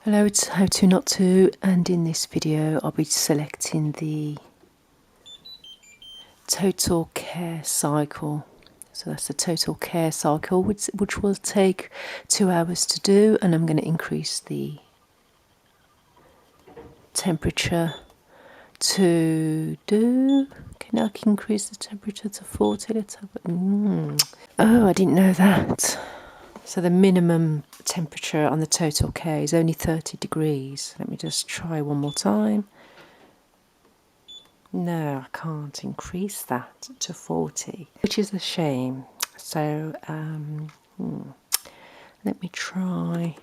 Hello, it's How To Not To, and in this video I'll be selecting the total care cycle. So that's the total care cycle, which will take 2 hours to do, and I'm going to increase the temperature to do. Okay, now I can increase the temperature to 40. Let's have it. Oh, I didn't know that. So the minimum temperature on the total care is only 30 degrees. Let me just try one more time. No, I can't increase that to 40, which is a shame. So let me try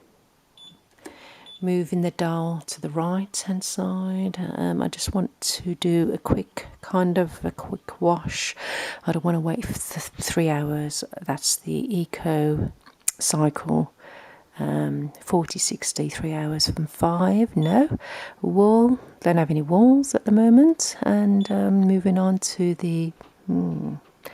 moving the dial to the right hand side. I just want to do a quick wash. I don't want to wait for 3 hours. That's the eco cycle. 40, 60, 3 hours from 5. No wool, don't have any wools at the moment. And moving on to the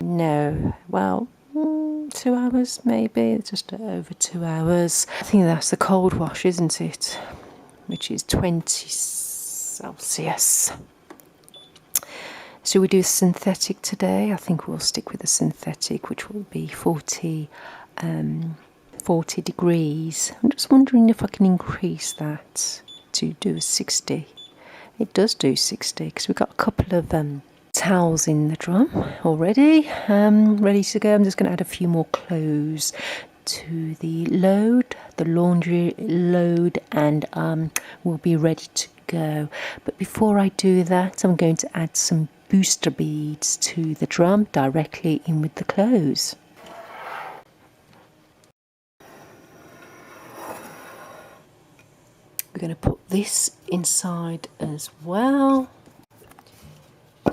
no, well, 2 hours maybe, just over 2 hours. I think that's the cold wash, isn't it? Which is 20 Celsius. Should we do synthetic today? I think we'll stick with the synthetic, which will be 40 degrees. I'm just wondering if I can increase that to do 60. It does do 60 because we've got a couple of towels in the drum already, ready to go. I'm just going to add a few more clothes to the laundry load, and we'll be ready to go. But before I do that, I'm going to add some booster beads to the drum directly in with the clothes. We're going to put this inside as well. The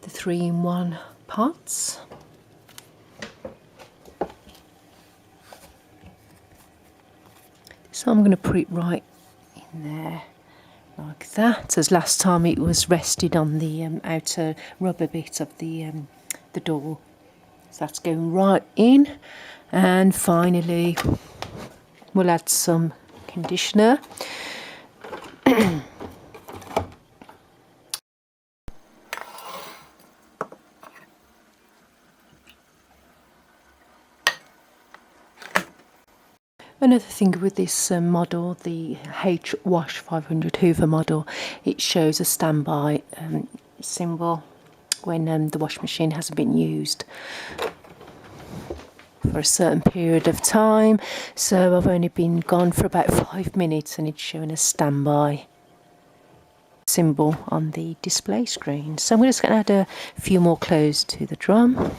3-in-1 pots. So I'm going to put it right in there like that, as last time it was rested on the outer rubber bit of the door. So that's going right in. And finally we'll add some conditioner. Another thing with this model, the H-Wash 500 Hoover model, it shows a standby symbol when the wash machine hasn't been used for a certain period of time. So I've only been gone for about 5 minutes and it's showing a standby symbol on the display screen. So I'm just going to add a few more clothes to the drum.